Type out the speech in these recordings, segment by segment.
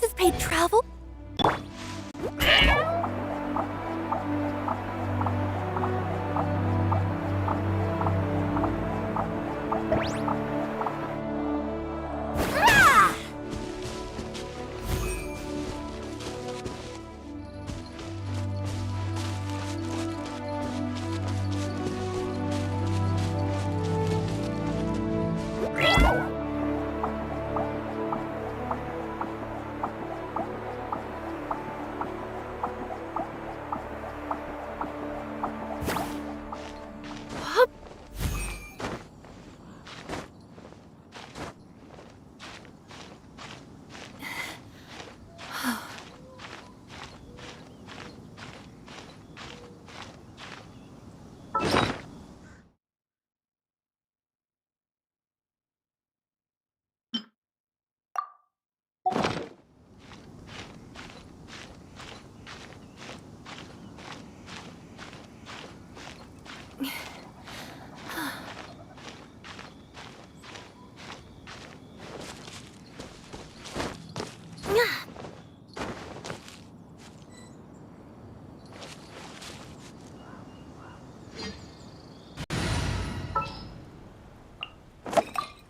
expenses paid travel?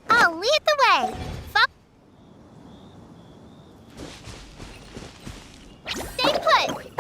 I'll lead the way. Stay put.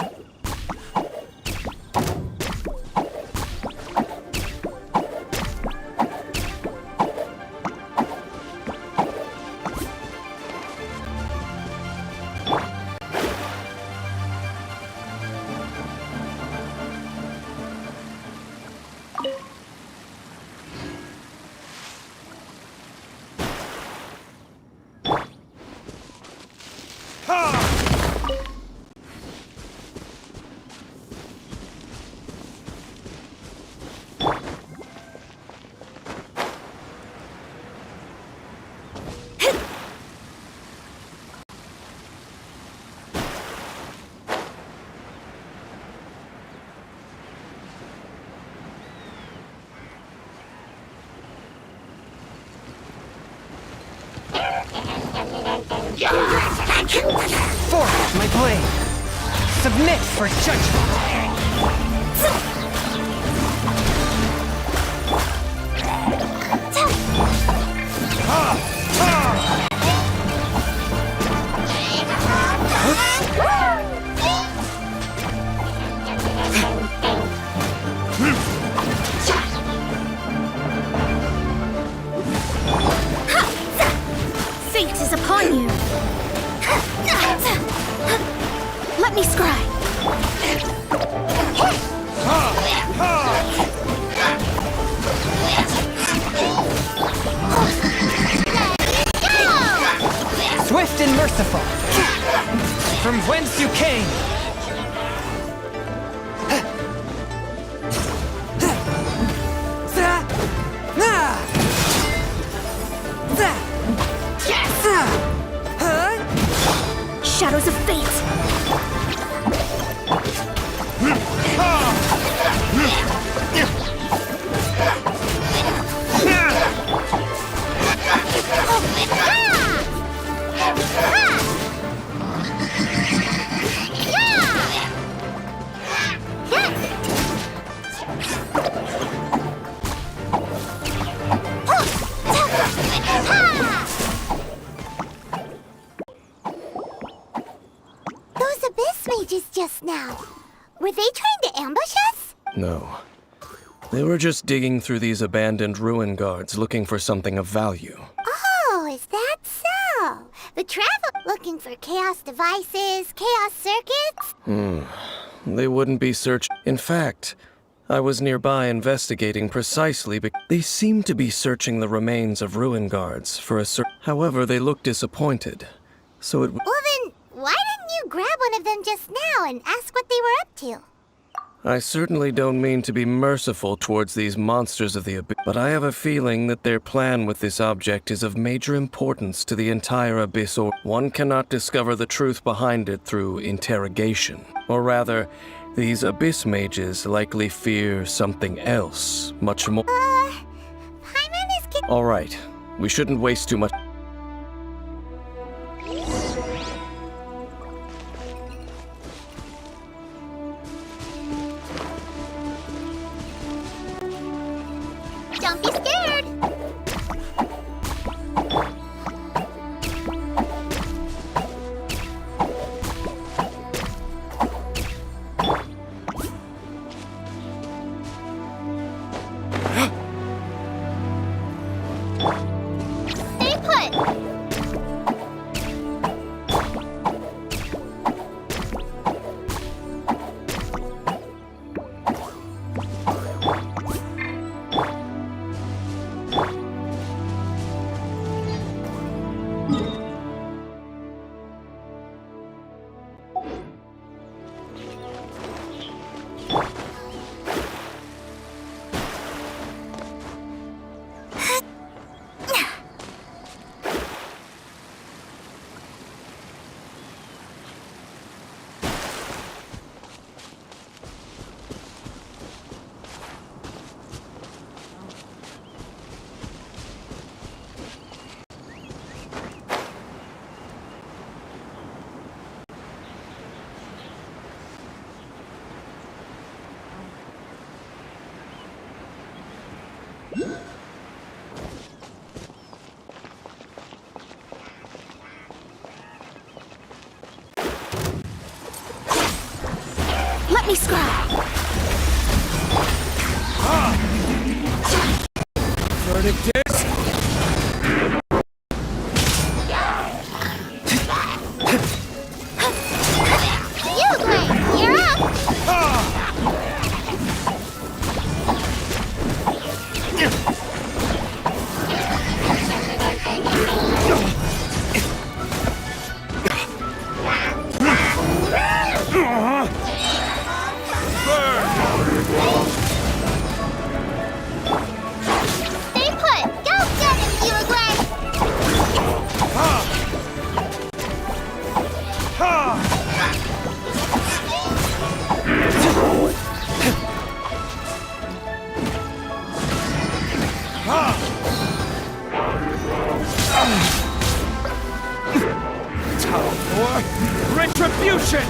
Forth, my blade! Submit for judgment! Fate is upon you. Let me scry. Swift and merciful! From whence you came! Shadows of fate. Those abyss mages just now. Were they trying to ambush us? No. They were just digging through these abandoned ruin guards looking for something of value. Oh, is that so? The travel looking for chaos devices, chaos circuits? They wouldn't be searched. In fact, I was nearby investigating precisely because they seemed to be searching the remains of ruin guards for a However, they looked disappointed. So it Well then, why didn't you grab one of them just now and ask what they were up to? I certainly don't mean to be merciful towards these monsters of the abyss, but I have a feeling that their plan with this object is of major importance to the entire abyss, or one cannot discover the truth behind it through interrogation. Or rather, these abyss mages likely fear something else, much more. Paimon is All right, we shouldn't waste too much. Let me scry. Verdict is... You, Gwen, you're up! Stay put! Go, Jen and you, Gwen! Time for retribution!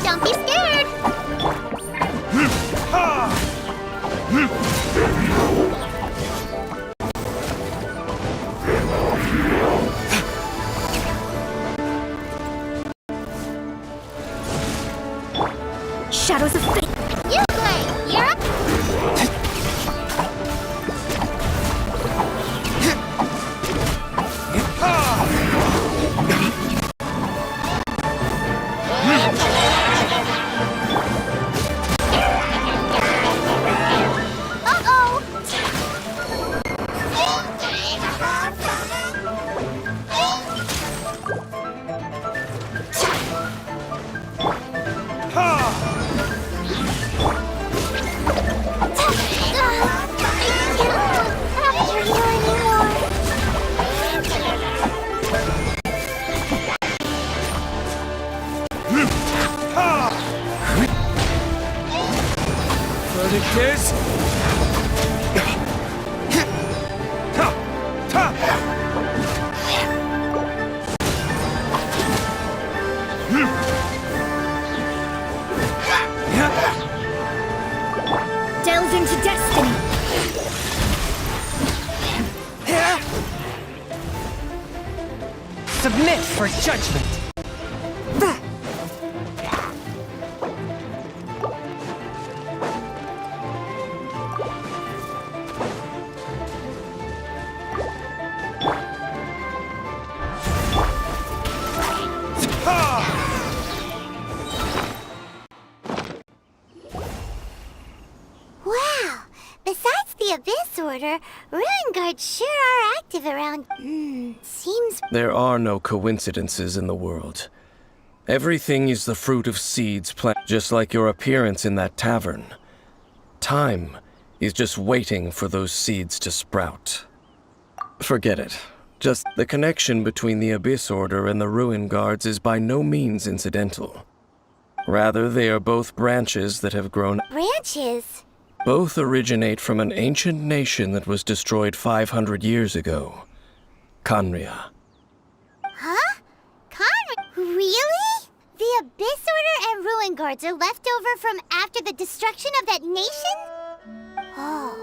Don't be scared! Shadows of fate. You, Gwen, you're up! Uh-oh! After you anymore. Verdict is... Delve into destiny. Submit for judgment! Wow! Besides the Abyss Order, Ruin Guards sure are active around... seems... There are no coincidences in the world. Everything is the fruit of seeds planted, just like your appearance in that tavern. Time is just waiting for those seeds to sprout. Forget it. Just the connection between the Abyss Order and the Ruin Guards is by no means incidental. Rather, they are both branches that have grown. branches? Both originate from an ancient nation that was destroyed 500 years ago. Khaenri'ah. Huh? Really? The Abyss Order and Ruin Guards are left over from after the destruction of that nation? Oh.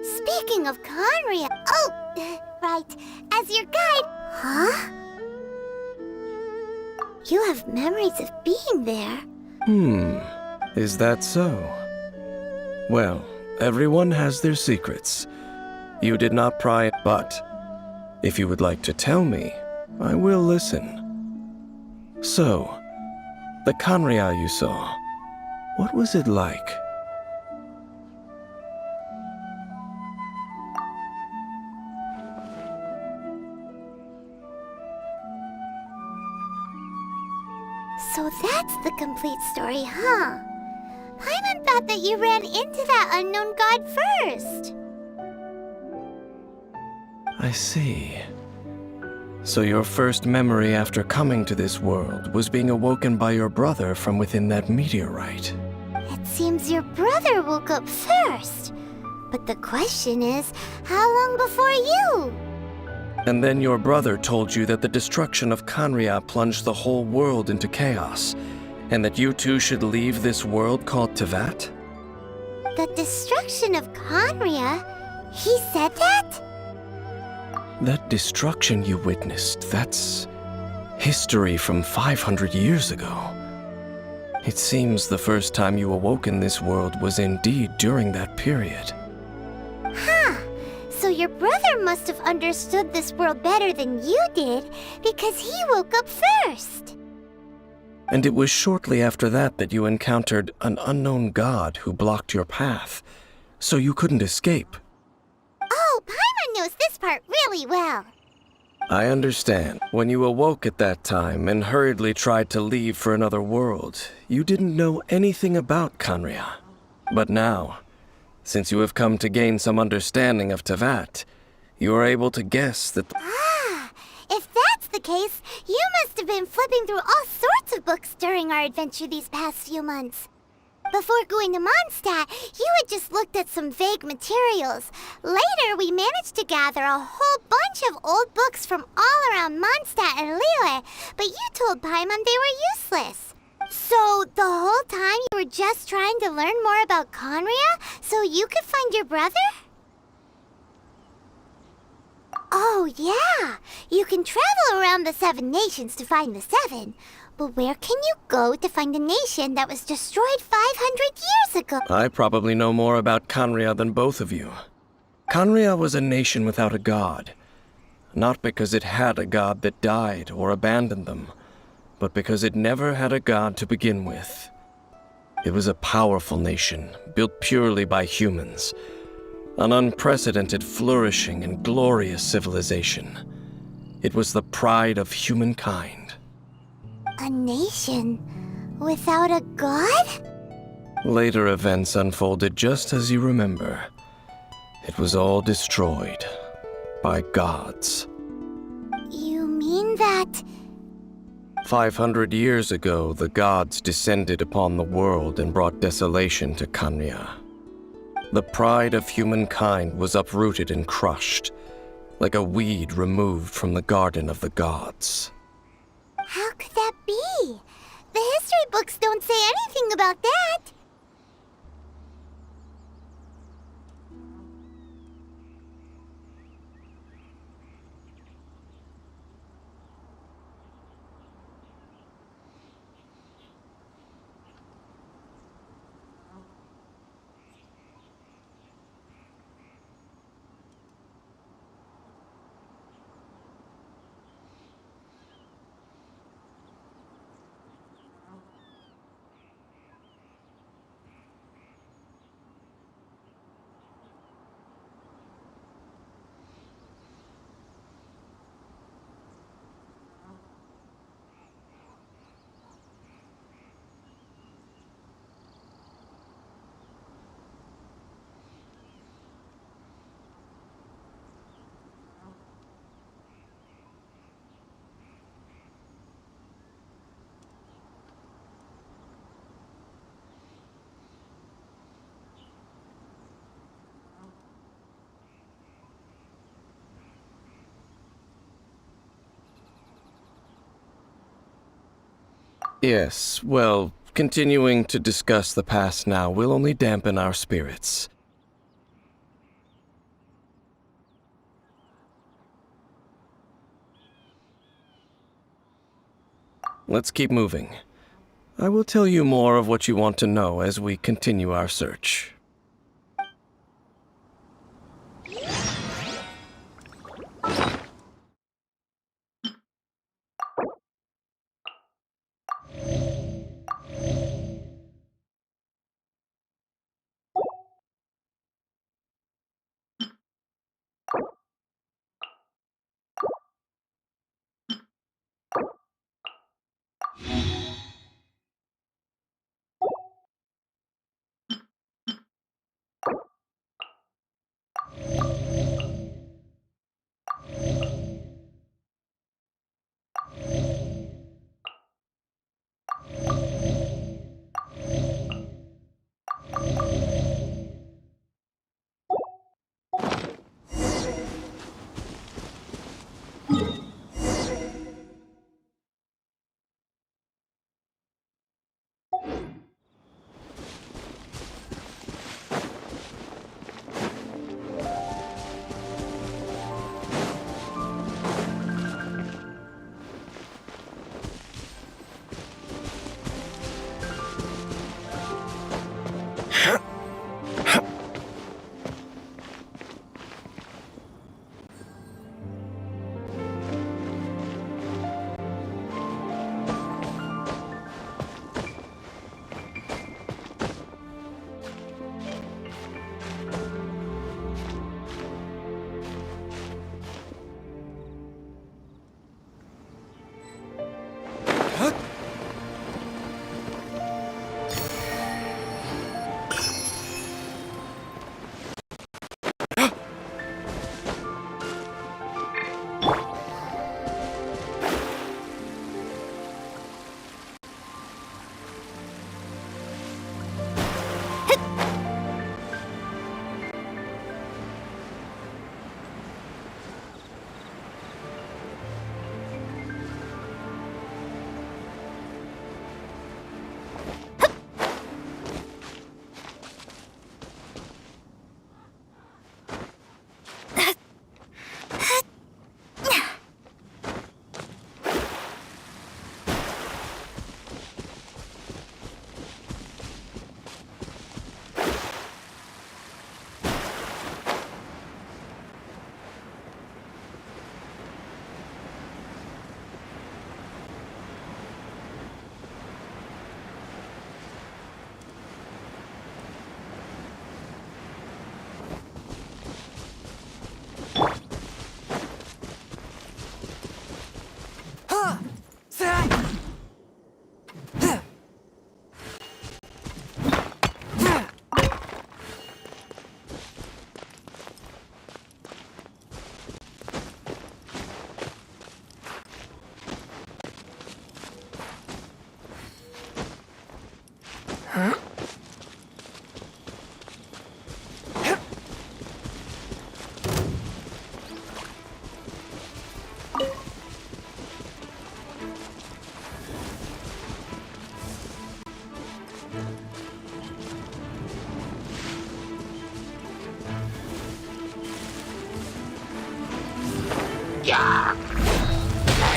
Speaking of Khaenri'ah... Oh, right. As your guide... Huh? You have memories of being there. Is that so? Well, everyone has their secrets. You did not pry, but if you would like to tell me, I will listen. So, the Khaenri'ah you saw, what was it like? So that's the complete story, huh? Paimon thought that you ran into that unknown god first. I see. So your first memory after coming to this world was being awoken by your brother from within that meteorite. It seems your brother woke up first. But the question is, how long before you? And then your brother told you that the destruction of Khaenri'ah plunged the whole world into chaos, and that you two should leave this world called Tevat? The destruction of Conria? He said that? That destruction you witnessed, that's history from 500 years ago. It seems the first time you awoke in this world was indeed during that period. Huh. So your brother must have understood this world better than you did, because he woke up first. And it was shortly after that that you encountered an unknown god who blocked your path, so you couldn't escape. Oh, Paimon knows this part really well. I understand. When you awoke at that time and hurriedly tried to leave for another world, you didn't know anything about Conria. But now, since you have come to gain some understanding of Tevat, you are able to guess that If that's the case, you must have been flipping through all sorts of books during our adventure these past few months. Before going to Mondstadt, you had just looked at some vague materials. Later, we managed to gather a whole bunch of old books from all around Mondstadt and Liyue, but you told Paimon they were useless. So, the whole time you were just trying to learn more about Conria so you could find your brother? Oh, yeah! You can travel around the 7 nations to find the 7. But where can you go to find a nation that was destroyed 500 years ago? I probably know more about Conria than both of you. Conria was a nation without a god. Not because it had a god that died or abandoned them, but because it never had a god to begin with. It was a powerful nation, built purely by humans. An unprecedented, flourishing, and glorious civilization. It was the pride of humankind. A nation without a god? Later events unfolded just as you remember. It was all destroyed by gods. You mean that... 500 years ago, the gods descended upon the world and brought desolation to Conria. The pride of humankind was uprooted and crushed, like a weed removed from the garden of the gods. How could that be? The history books don't say anything about that. Yes, well, continuing to discuss the past now will only dampen our spirits. Let's keep moving. I will tell you more of what you want to know as we continue our search.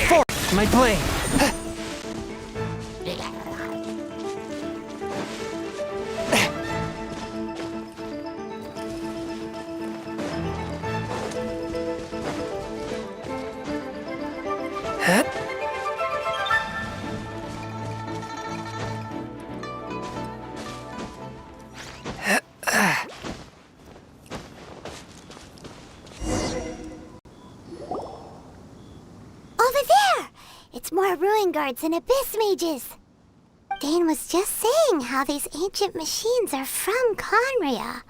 Force my blade! Over there! It's more ruin guards and abyss mages. Dane was just saying how these ancient machines are from Conria.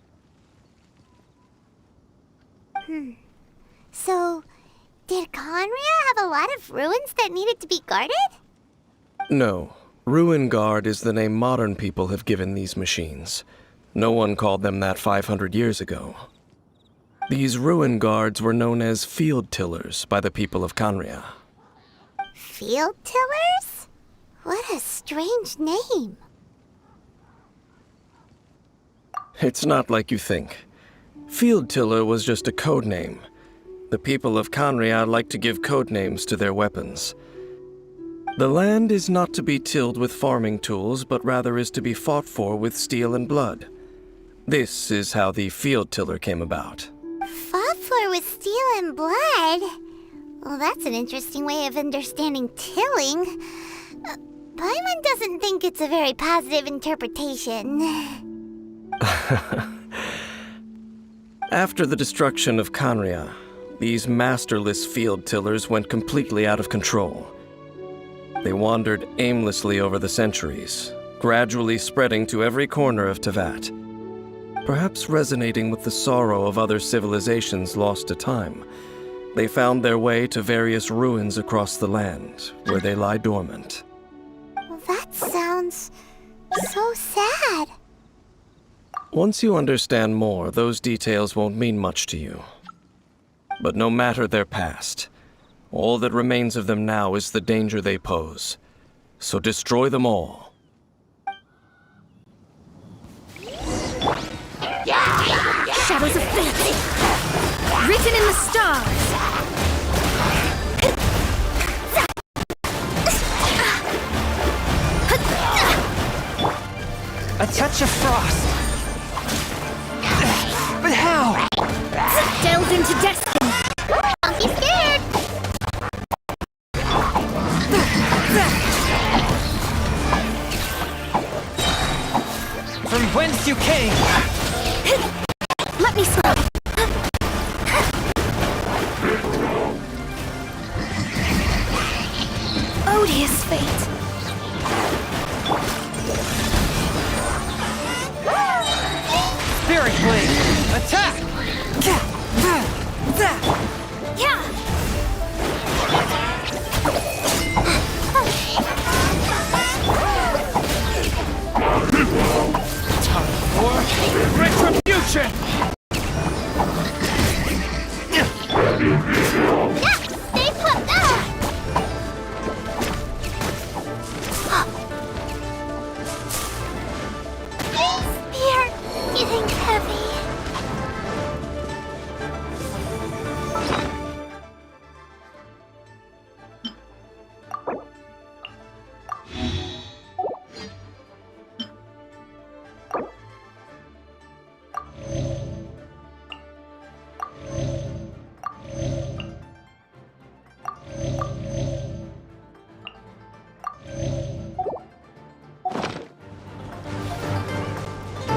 So, did Conria have a lot of ruins that needed to be guarded? No. Ruin Guard is the name modern people have given these machines. No one called them that 500 years ago. These ruin guards were known as field tillers by the people of Conria. Field tillers? What a strange name. It's not like you think. Field tiller was just a code name. The people of Conria like to give code names to their weapons. The land is not to be tilled with farming tools, but rather is to be fought for with steel and blood. This is how the field tiller came about. Fought for with steel and blood? Well, that's an interesting way of understanding tilling. Paimon doesn't think it's a very positive interpretation. After the destruction of Conria, these masterless field tillers went completely out of control. They wandered aimlessly over the centuries, gradually spreading to every corner of Tevat. Perhaps resonating with the sorrow of other civilizations lost to time, they found their way to various ruins across the land, where they lie dormant. Well, that sounds so sad. Once you understand more, those details won't mean much to you. But no matter their past, all that remains of them now is the danger they pose. So destroy them all. Shadows of fate, written in the stars. A touch of frost! But how? Delved into destiny. Don't be scared! From whence you came! Let me scrub. Odious fate. Spirit Blade! Attack! Yeah. Time for retribution! Stay put! Spear getting heavy.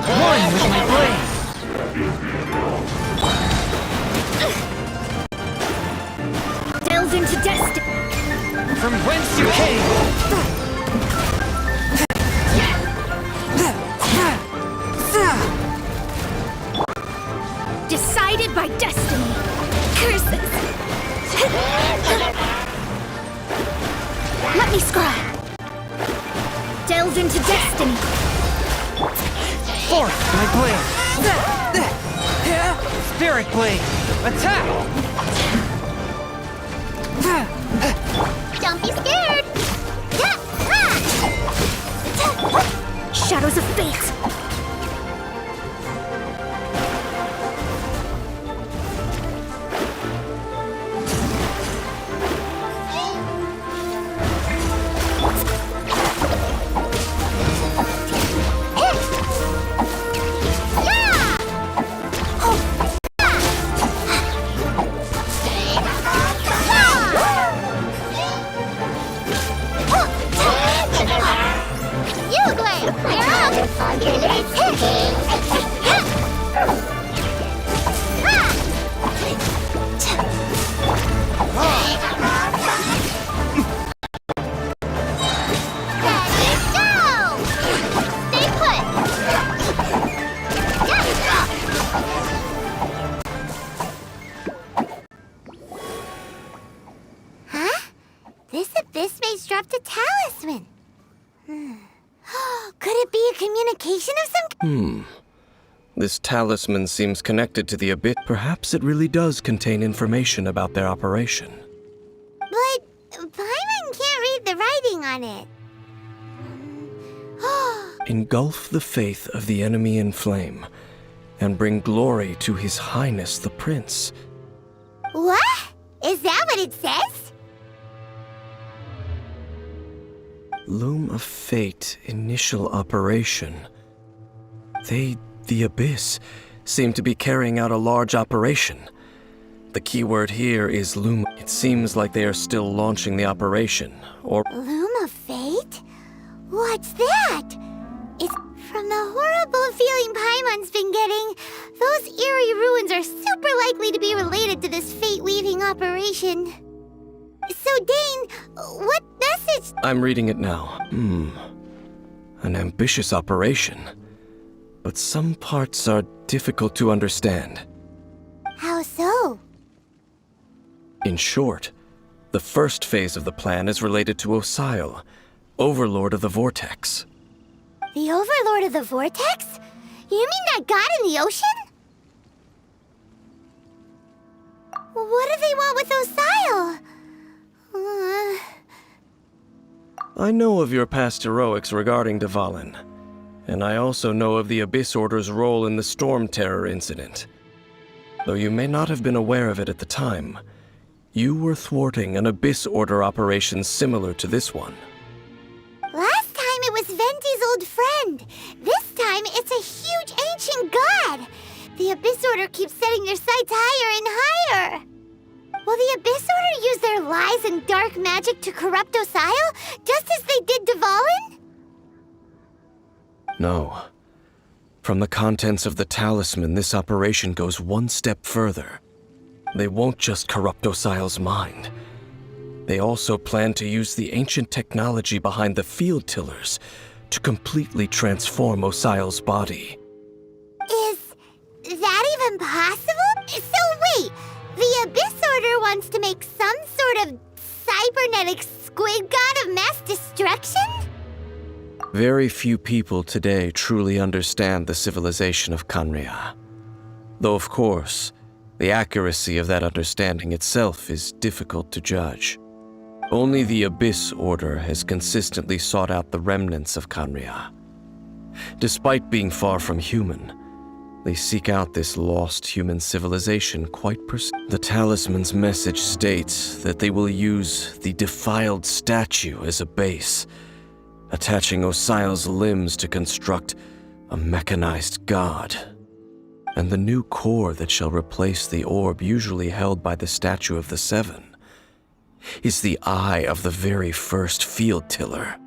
One with my blade! Delved into destiny. From whence you came! Decided by destiny. Curses. Let me scry. Delved into destiny. Force my blade! Spirit blade! Attack! Don't be scared! Shadows of fate! You, Glenn! You're This abyss mage dropped a talisman. Could it be a communication of some kind? This talisman seems connected to the abyss. Perhaps it really does contain information about their operation. But Paimon can't read the writing on it. Engulf the faith of the enemy in flame, and bring glory to His Highness the Prince. What? Is that what it says? Loom of Fate initial operation. The Abyss, seem to be carrying out a large operation. The keyword here is loom. It seems like they are still launching the operation, or... Loom of Fate? What's that? It's from the horrible feeling Paimon's been getting. Those eerie ruins are super likely to be related to this fate-weaving operation. So, Dane, what message? I'm reading it now. An ambitious operation. But some parts are difficult to understand. How so? In short, the first phase of the plan is related to Osile, Overlord of the Vortex. The Overlord of the Vortex? You mean that god in the ocean? What do they want with Osile? I know of your past heroics regarding Dvalin, and I also know of the Abyss Order's role in the Storm Terror incident. Though you may not have been aware of it at the time, you were thwarting an Abyss Order operation similar to this one. Last time it was Venti's old friend. This time it's a huge ancient god. The Abyss Order keeps setting their sights higher and higher. Will the Abyss Order use their lies and dark magic to corrupt Osile, just as they did Dvalin? No. From the contents of the talisman, this operation goes one step further. They won't just corrupt Osile's mind. They also plan to use the ancient technology behind the field tillers to completely transform Osile's body. Is that even possible? So wait, the Abyss Order wants to make some sort of cybernetic squid god of mass destruction? Very few people today truly understand the civilization of Khaenri'ah. Though, of course, the accuracy of that understanding itself is difficult to judge. Only the Abyss Order has consistently sought out the remnants of Khaenri'ah. Despite being far from human, they seek out this lost human civilization quite The talisman's message states that they will use the defiled statue as a base, attaching Osile's limbs to construct a mechanized god. And the new core that shall replace the orb usually held by the Statue of the Seven is the eye of the very first field tiller.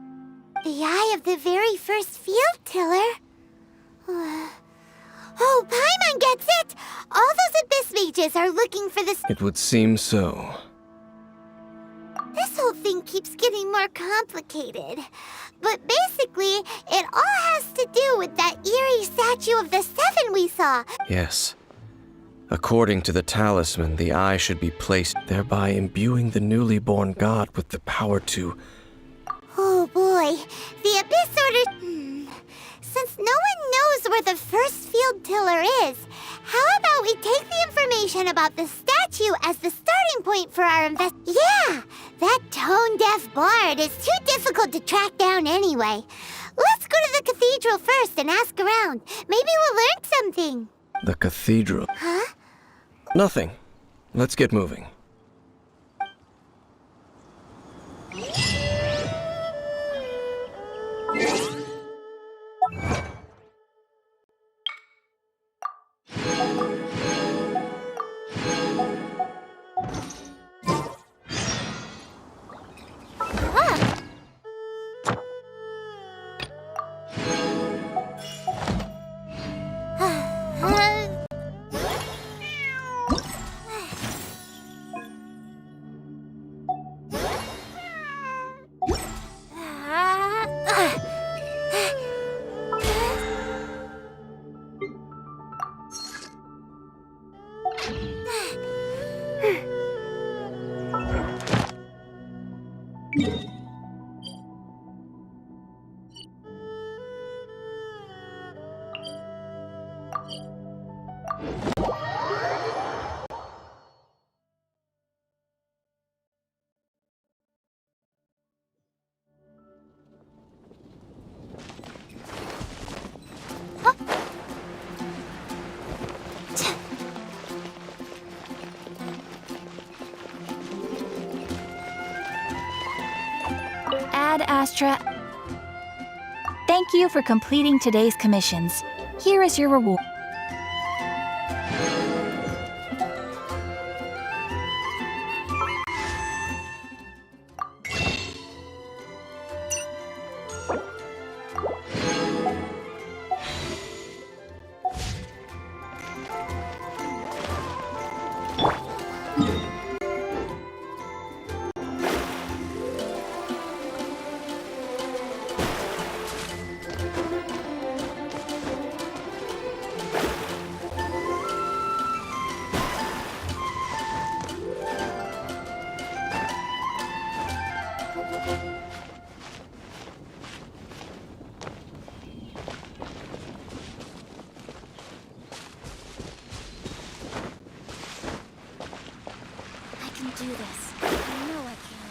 The eye of the very first field tiller? Oh, Paimon gets it! All those Abyss mages are looking for this. It would seem so. This whole thing keeps getting more complicated. But basically, it all has to do with that eerie Statue of the Seven we saw. Yes. According to the talisman, the eye should be placed, thereby imbuing the newly born god with the power to... Oh boy, the Abyss Order... Since no where the first field tiller is. How about we take the information about the statue as the starting point for our Yeah! That tone-deaf bard is too difficult to track down anyway. Let's go to the cathedral first and ask around. Maybe we'll learn something. The cathedral? Huh? Nothing. Let's get moving. Ad Astra. Thank you for completing today's commissions. Here is your reward. I can do this. I know I can.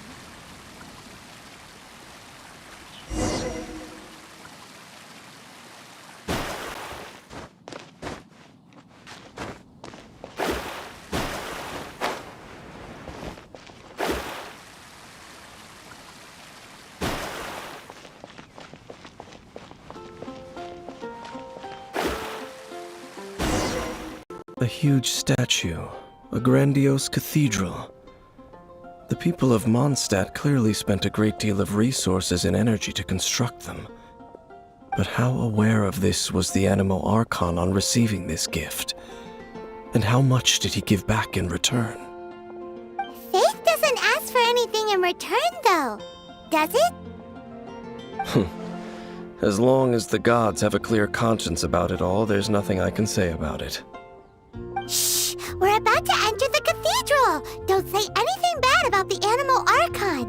A huge statue, a grandiose cathedral. The people of Mondstadt clearly spent a great deal of resources and energy to construct them. But how aware of this was the Animo Archon on receiving this gift? And how much did he give back in return? Faith doesn't ask for anything in return, though. Does it? As long as the gods have a clear conscience about it all, there's nothing I can say about it. Shh! We're about to enter the cathedral! Don't say anything bad about the Animal Archon.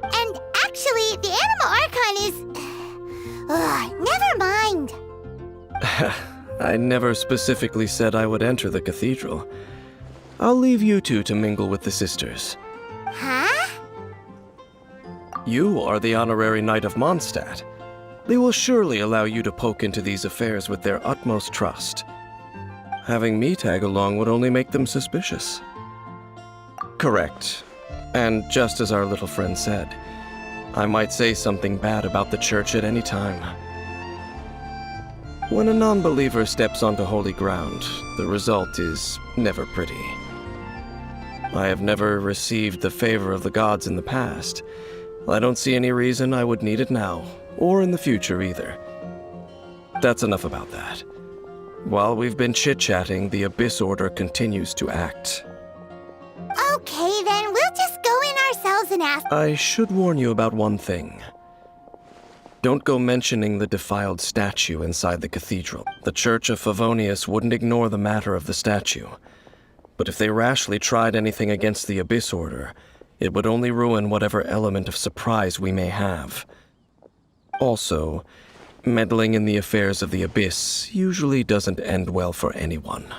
And actually, the Animal Archon is... never mind. I never specifically said I would enter the cathedral. I'll leave you two to mingle with the sisters. Huh? You are the honorary knight of Mondstadt. They will surely allow you to poke into these affairs with their utmost trust. Having me tag along would only make them suspicious. Correct. And just as our little friend said, I might say something bad about the church at any time. When a non-believer steps onto holy ground, the result is never pretty. I have never received the favor of the gods in the past. I don't see any reason I would need it now, or in the future either. That's enough about that. While we've been chit-chatting, the Abyss Order continues to act. Okay, then we'll just go in ourselves and ask... I should warn you about one thing. Don't go mentioning the defiled statue inside the cathedral. The Church of Favonius wouldn't ignore the matter of the statue. But if they rashly tried anything against the Abyss Order, it would only ruin whatever element of surprise we may have. Also, Meddling in the affairs of the Abyss usually doesn't end well for anyone.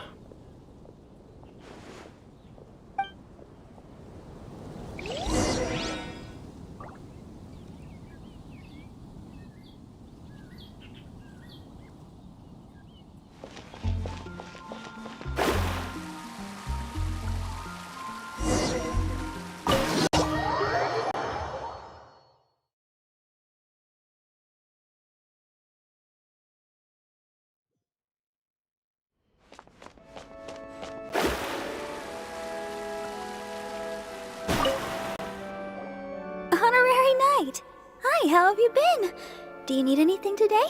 Honorary Knight! Hi, how have you been? Do you need anything today?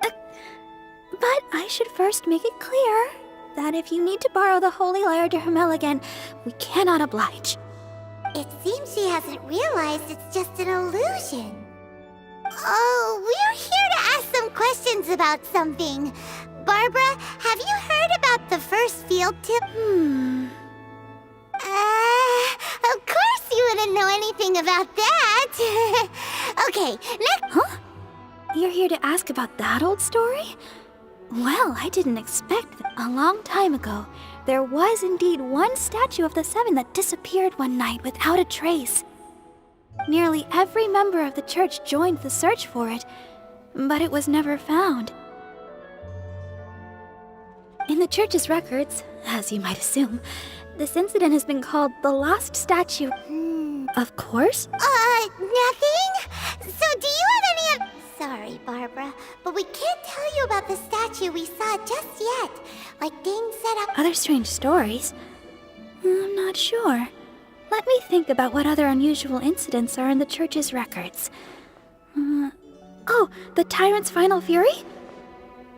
But I should first make it clear that if you need to borrow the Holy Lyre de Hermel again, we cannot oblige. It seems she hasn't realized it's just an illusion. Oh, we're here to ask some questions about something. Barbara, have you heard about the first field tip? Of course you wouldn't know anything about that. Okay, next. Huh? You're here to ask about that old story? Well, I didn't expect that. A long time ago, there was indeed one statue of the Seven that disappeared one night without a trace. Nearly every member of the church joined the search for it, but it was never found. In the church's records, as you might assume, this incident has been called the Lost Statue. Of course. Nothing? So do you have any Sorry, Barbara, but we can't tell you about the statue we saw just yet. Like things set up... Other strange stories? I'm not sure. Let me think about what other unusual incidents are in the church's records. Oh, the Tyrant's Final Fury?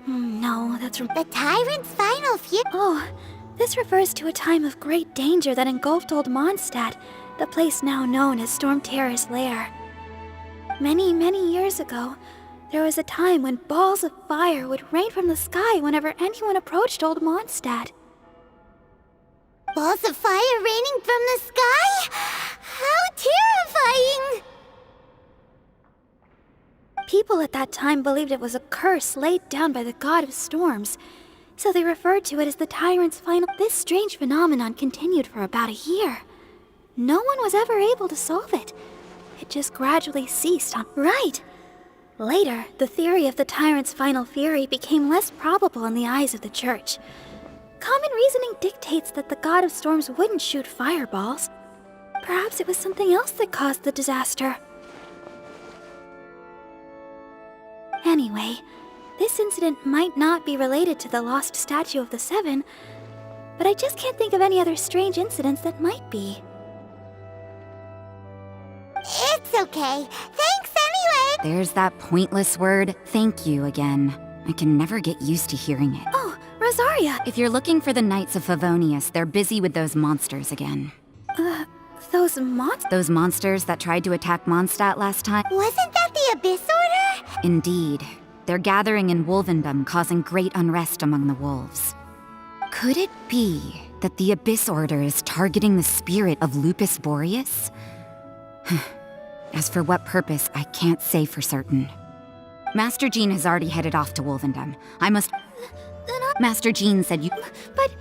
No, that's... The Tyrant's Final Fury? Oh, this refers to a time of great danger that engulfed Old Mondstadt, the place now known as Storm Terror's lair. Many, many years ago, there was a time when balls of fire would rain from the sky whenever anyone approached Old Mondstadt. Balls of fire raining from the sky? How terrifying! People at that time believed it was a curse laid down by the god of storms, so they referred to it as the Tyrant's Final. This strange phenomenon continued for about a year. No one was ever able to solve it. It just gradually ceased on... Right! Later, the theory of the Tyrant's Final Fury became less probable in the eyes of the church. Common reasoning dictates that the god of storms wouldn't shoot fireballs. Perhaps it was something else that caused the disaster. Anyway, this incident might not be related to the lost statue of the Seven, but I just can't think of any other strange incidents that might be. It's okay. Thanks anyway! There's that pointless word, thank you, again. I can never get used to hearing it. Oh, Rosaria! If you're looking for the Knights of Favonius, they're busy with those monsters again. Those monsters? Those monsters that tried to attack Mondstadt last time? Wasn't that the Abyss Order? Indeed. They're gathering in Wolvendom, causing great unrest among the wolves. Could it be that the Abyss Order is targeting the spirit of Lupus Boreas? As for what purpose, I can't say for certain. Master Jean has already headed off to Wolvendom. I must... Master Jean said you... But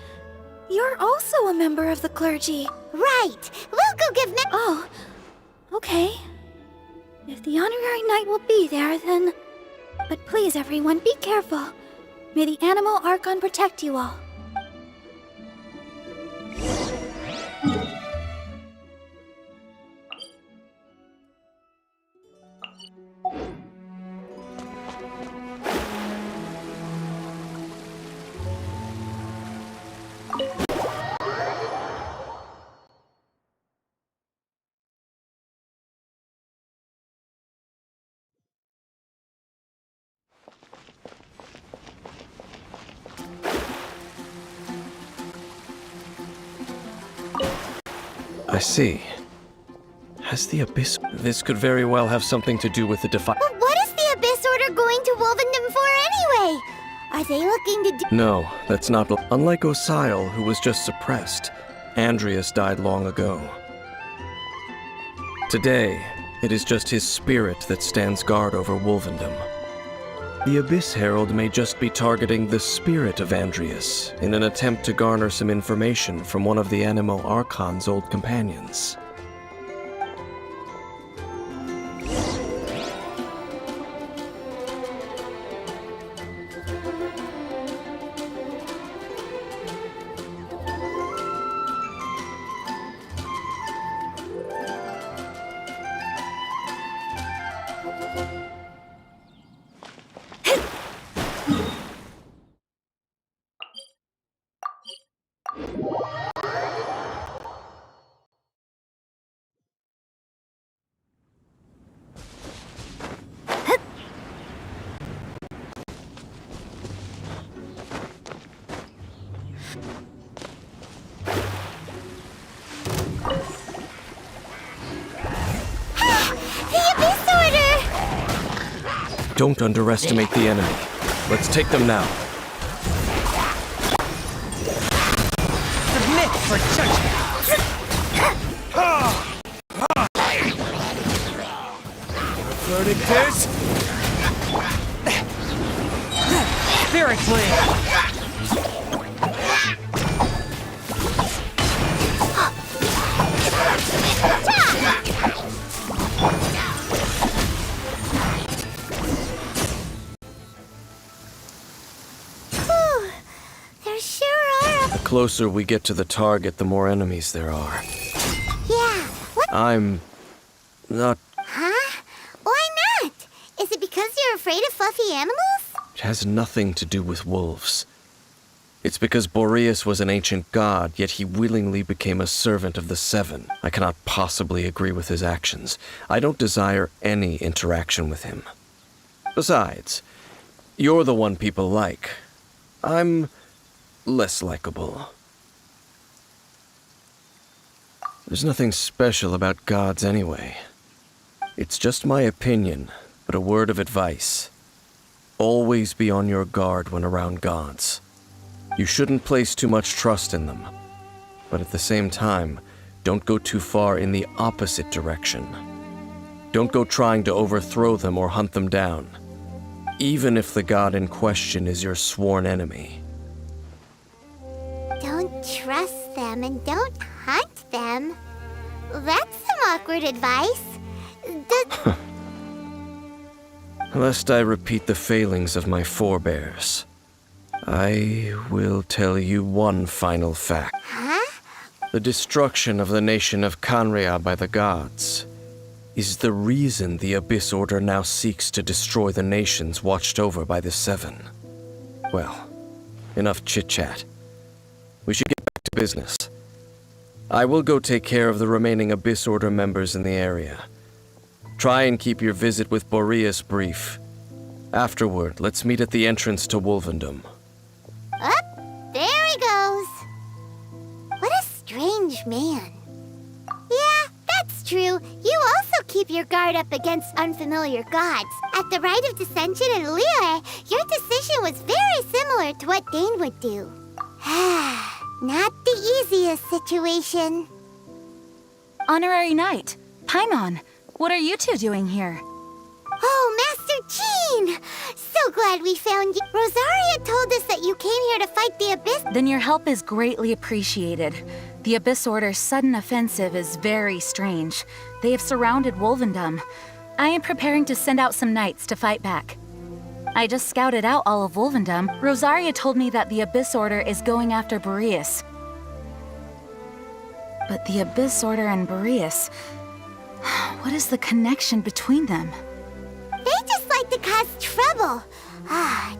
you're also a member of the clergy. Right! We'll go give Oh, okay. If the Honorary Knight will be there, then... But please, everyone, be careful. May the Animal Archon protect you all. I see. Has the Abyss... This could very well have something to do with the But what is the Abyss Order going to Wolvendom for anyway? Are they looking to do... No, that's not... Unlike Osile, who was just suppressed, Andreas died long ago. Today, it is just his spirit that stands guard over Wolvendom. The Abyss Herald may just be targeting the spirit of Andreas in an attempt to garner some information from one of the Animo Archon's old companions. The Abyss Order! Don't underestimate the enemy. Let's take them now. Submit for judgment! Verdict is... Spirit Blade! Whew, there sure are. The closer we get to the target, the more enemies there are. Yeah, what? I'm... not... Huh? Why not? Is it because you're afraid of fluffy animals? It has nothing to do with wolves. It's because Boreas was an ancient god, yet he willingly became a servant of the Seven. I cannot possibly agree with his actions. I don't desire any interaction with him. Besides, you're the one people like. I'm less likable. There's nothing special about gods anyway. It's just my opinion, but a word of advice. Always be on your guard when around gods. You shouldn't place too much trust in them. But at the same time, don't go too far in the opposite direction. Don't go trying to overthrow them or hunt them down, even if the god in question is your sworn enemy. Don't trust them and don't hunt them. That's some awkward advice. Lest I repeat the failings of my forebears, I will tell you one final fact. Huh? The destruction of the nation of Canria by the gods is the reason the Abyss Order now seeks to destroy the nations watched over by the Seven. Well, enough chit-chat. We should get back to business. I will go take care of the remaining Abyss Order members in the area. Try and keep your visit with Boreas brief. Afterward, let's meet at the entrance to Wolvendom. Up, there he goes. What a strange man. Yeah, that's true. You also keep your guard up against unfamiliar gods. At the Rite of Dissension in Liyue, your decision was very similar to what Dane would do. Not the easiest situation. Honorary Knight, Paimon, what are you two doing here? Oh, Master Jean! So glad we found you. Rosaria told us that you came here to fight the Abyss. Then your help is greatly appreciated. The Abyss Order's sudden offensive is very strange. They have surrounded Wolvendom. I am preparing to send out some knights to fight back. I just scouted out all of Wolvendom. Rosaria told me that the Abyss Order is going after Boreas. But the Abyss Order and Boreas... what is the connection between them? They just like to cause trouble.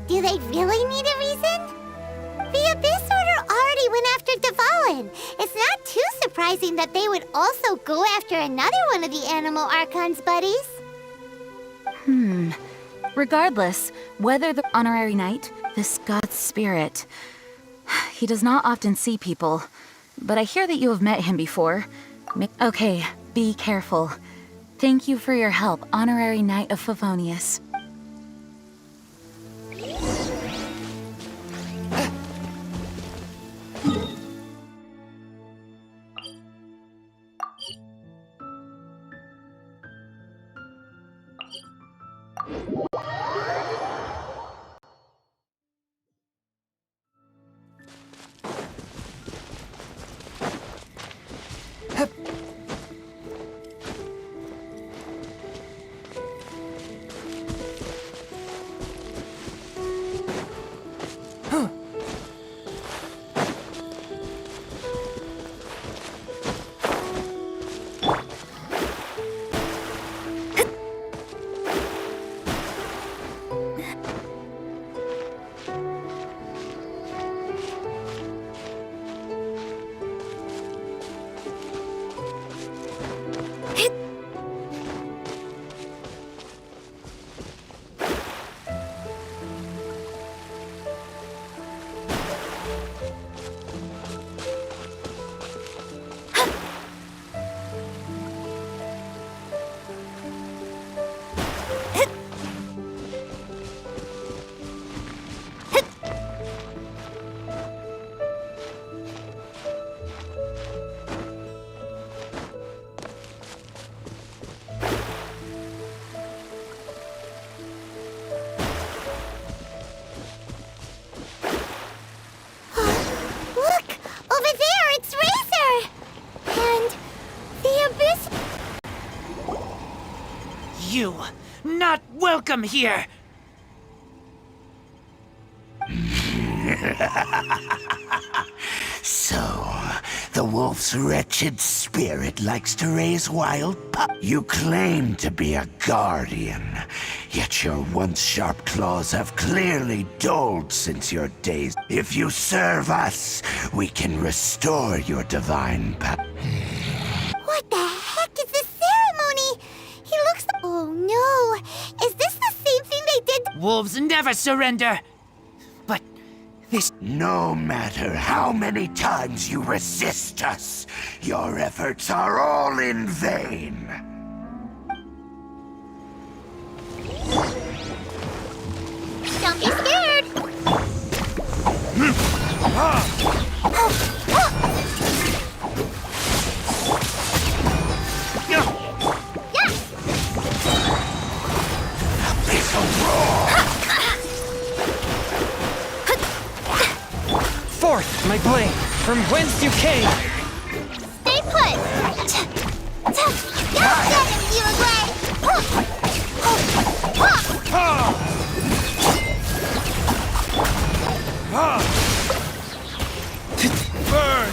Do they really need a reason? The Abyss Order already went after Dvalin. It's not too surprising that they would also go after another one of the Animal Archon's buddies. Regardless, whether the Honorary Knight, this god's spirit... he does not often see people, but I hear that you have met him before. Okay, be careful. Thank you for your help, Honorary Knight of Favonius. Look! Over there, it's Razor! And the Abyss... You, not welcome here! So, the wolf's wretched spirit likes to raise wild You claim to be a guardian, yet your once sharp claws have clearly dulled since your days. If you serve us, we can restore your divine power. What the heck is this ceremony? He looks... Oh no! Is this the same thing they did? Wolves never surrender! But this... No matter how many times you resist us, your efforts are all in vain. Don't be scared! Forth, my blade, from whence you came! Stay put! Don't get him, Yulagway! Burn!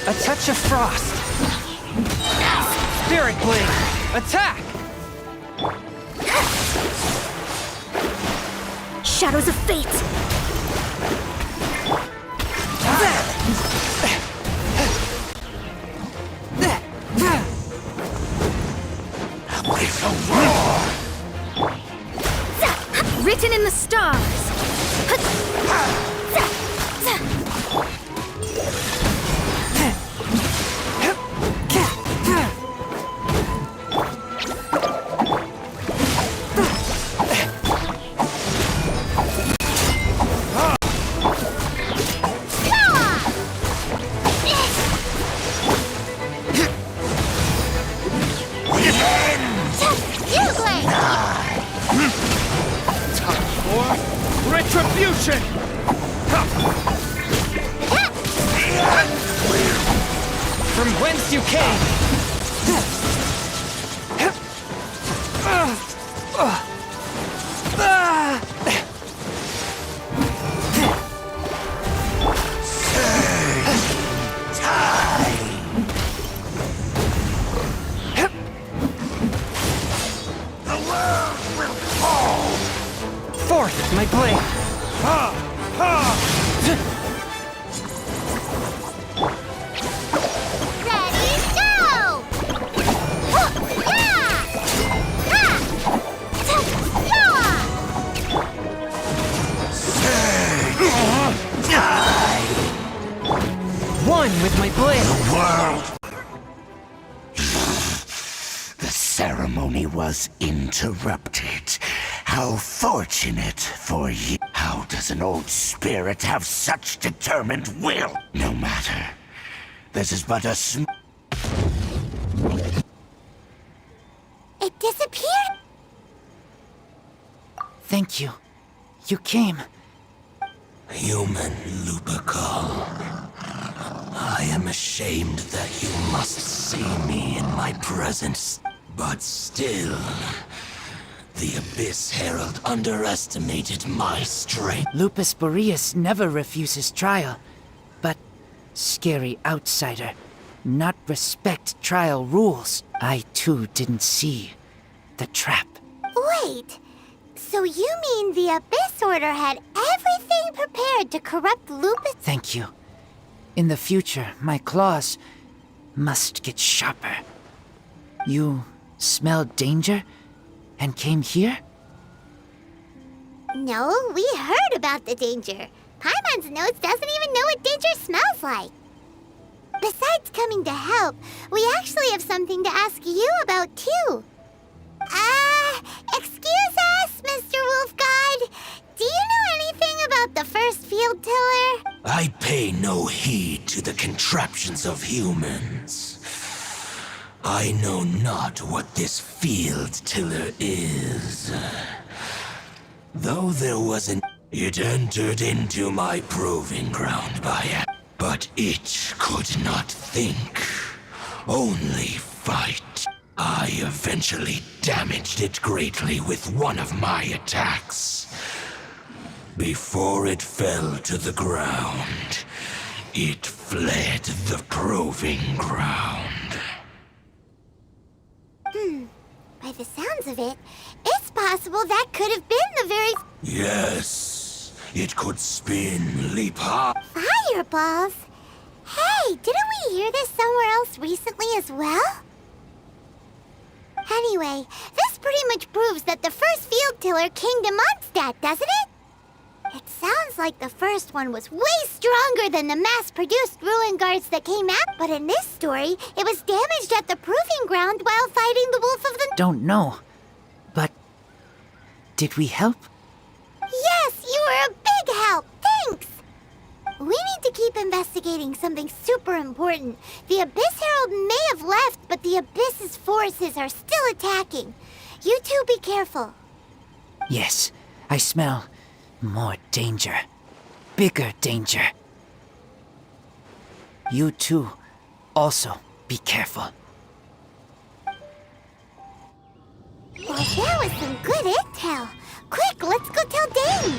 A touch of frost. Spirit blade, attack! Shadows of fate! Written in the stars! Retribution! From whence you came! Forth, my blade! Ready, go! One with my blade! World. The ceremony was interrupted. How fortunate for you. How does an old spirit have such determined will? No matter. This is but a It disappeared? Thank you. You came. human Lupercal. I am ashamed that you must see me in my presence, but still, the Abyss Herald underestimated my strength. Lupus Boreas never refuses trial, but scary outsider, not respect trial rules. I too didn't see the trap. Wait, so you mean the Abyss Order had everything prepared to corrupt Lupus? Thank you. In the future, my claws must get sharper. You smelled danger and came here? No, we heard about the danger. Paimon's nose doesn't even know what danger smells like. Besides coming to help, we actually have something to ask you about too. Excuse us, Mr. Wolf God. Do you know anything about the first field tiller? I pay no heed to the contraptions of humans. I know not what this field tiller is. Though there was an... It entered into my proving ground but it could not think, only fight. I eventually damaged it greatly with one of my attacks. Before it fell to the ground, it fled the proving ground. By the sounds of it, it's possible that could have been the very Yes, it could spin, leap high. fireballs. Hey, didn't we hear this somewhere else recently as well? Anyway, this pretty much proves that the first field tiller came to Mondstadt, doesn't it? It sounds like the first one was way stronger than the mass-produced ruin guards that came out. But in this story, it was damaged at the proving ground while fighting the Wolf of the... Don't know. But did we help? Yes, you were a big help. Thanks. We need to keep investigating something super important. The Abyss Herald may have left, but the Abyss's forces are still attacking. You two be careful. Yes, I smell more danger. Bigger danger. You too, also be careful. Well, that was some good intel. Quick, let's go tell Dane.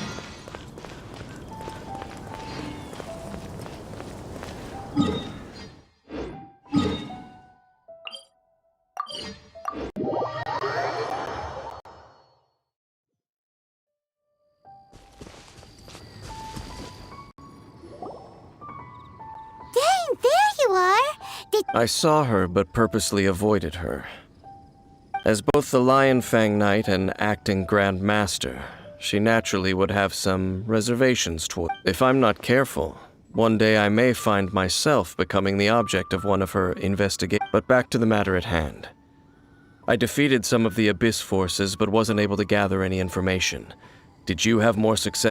Dane, there you are. I saw her but purposely avoided her. As both the Lion Fang Knight and acting Grand Master, she naturally would have some reservations toward. If I'm not careful, one day I may find myself becoming the object of one of her investigations. But back to the matter at hand. I defeated some of the Abyss forces but wasn't able to gather any information. Did you have more success?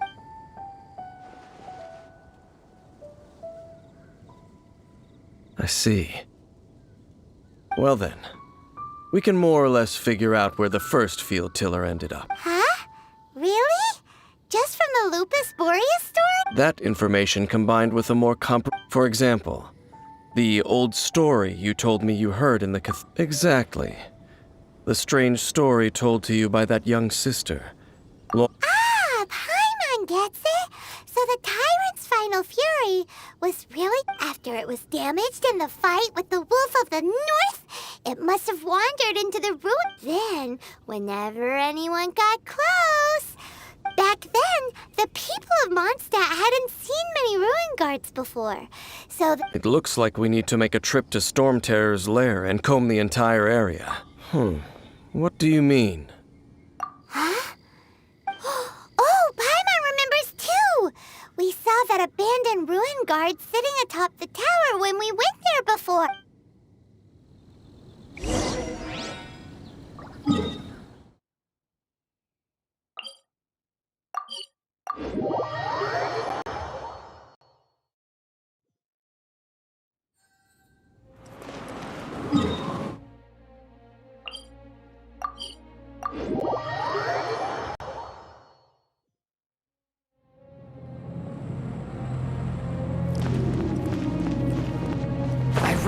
I see. Well then, we can more or less figure out where the first field tiller ended up. Huh? Really? Just from the Lupus Boreas story? That information combined with a more For example, the old story you told me you heard in the Exactly. The strange story told to you by that young sister. Paimon gets it. So the Tyrant's final fury was really after it was damaged in the fight with the Wolf of the North. It must have wandered into the ruin. Then, whenever anyone got close, back then, the people of Mondstadt hadn't seen many ruin guards before. So It looks like we need to make a trip to Storm Terror's lair and comb the entire area. What do you mean? Huh? Oh, Paimon remembers too! We saw that abandoned ruin guard sitting atop the tower when we went there before.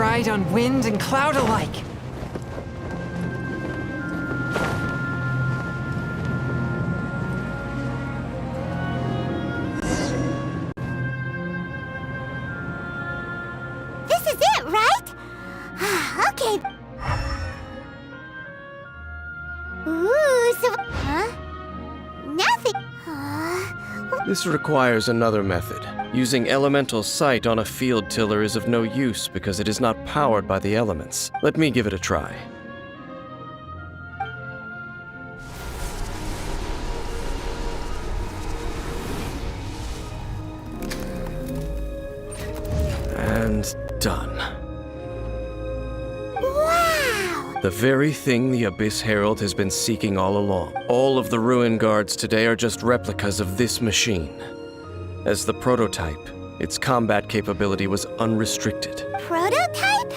ride on wind and cloud alike. This is it, right? Okay. Ooh, so... Huh? Nothing. This requires another method. Using elemental sight on a field tiller is of no use because it is not powered by the elements. Let me give it a try. And done. Wow! The very thing the Abyss Herald has been seeking all along. All of the Ruin Guards today are just replicas of this machine. As the prototype, its combat capability was unrestricted. Prototype?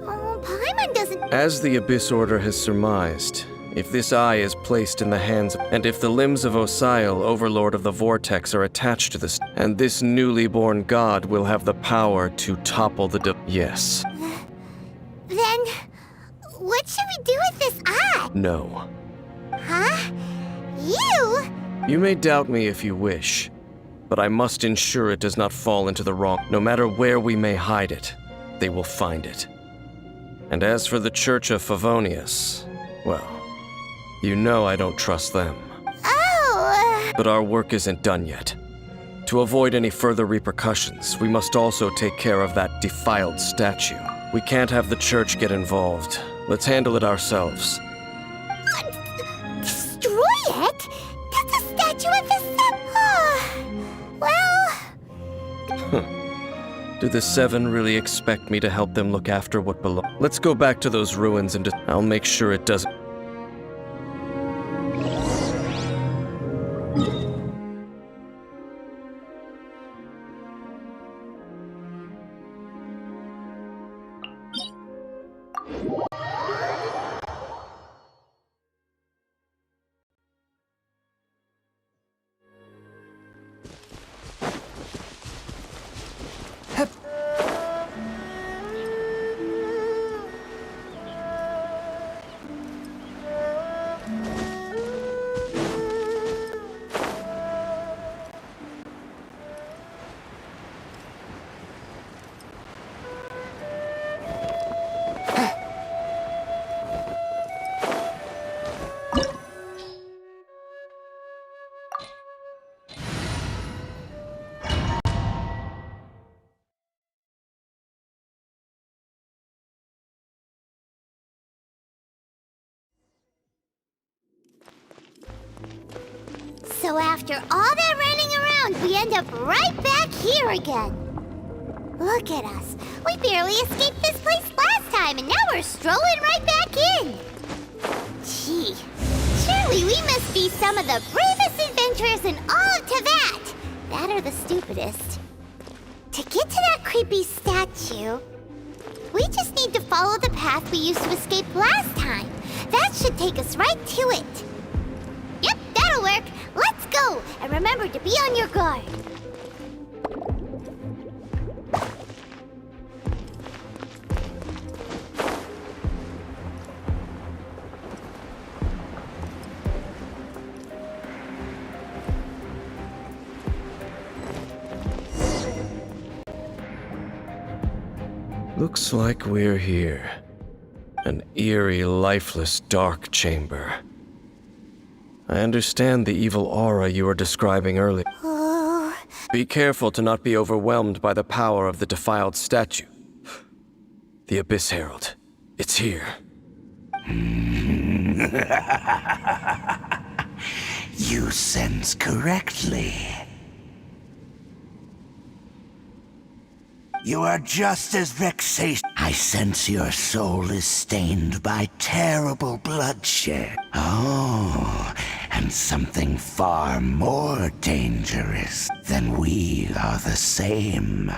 Oh, Paimon doesn't... As the Abyss Order has surmised, if this eye is placed in the hands and if the limbs of Osial, Overlord of the Vortex, are attached to this, and this newly born god will have the power to topple the Yes. Then... what should we do with this eye? No. Huh? You? You may doubt me if you wish, but I must ensure it does not fall into the wrong. No matter where we may hide it, they will find it. And as for the Church of Favonius, well, you know I don't trust them. Oh! But our work isn't done yet. To avoid any further repercussions, we must also take care of that defiled statue. We can't have the church get involved. Let's handle it ourselves. Destroy it? That's a statue of the sun. Well... Do the Seven really expect me to help them look after what belongs? Let's go back to those ruins and I'll make sure it doesn't. So after all that running around, we end up right back here again. Look at us. We barely escaped this place last time, and now we're strolling right back in. Gee, surely we must be some of the bravest adventurers in all of Teyvat. That or the stupidest. To get to that creepy statue, we just need to follow the path we used to escape last time. That should take us right to it. Yep, that'll work. Let's go! And remember to be on your guard. Looks like we're here. An eerie, lifeless, dark chamber. I understand the evil aura you were describing earlier. Oh, Be careful to not be overwhelmed by the power of the defiled statue. The Abyss Herald. It's here. You sense correctly. You are just as vexatious. I sense your soul is stained by terrible bloodshed. Oh, and something far more dangerous than we are the same.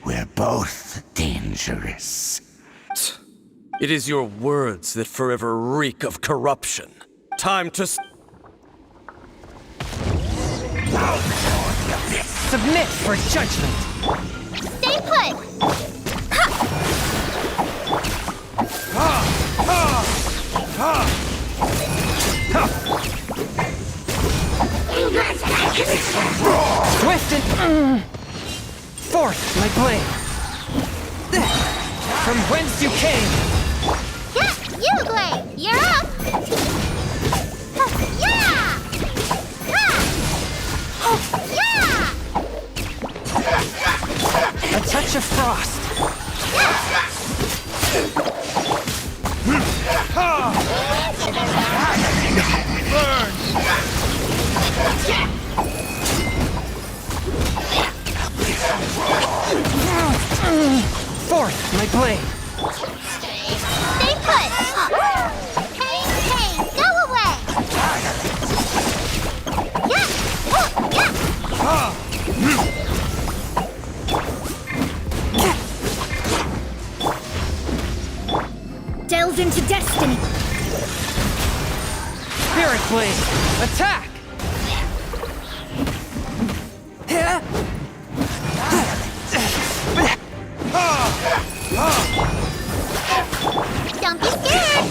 We're both dangerous. It is your words that forever reek of corruption. Time to Submit for judgment! stay put! Ha! Swift and... Forth, my blade! From whence you came! Yeah, you, Glade! You're up! Yeah! Yeah! A touch of frost! Forth, my blade! Stay put! Pain, pain, go away! Delve into destiny. Spirit blade! Attack! Don't be scared!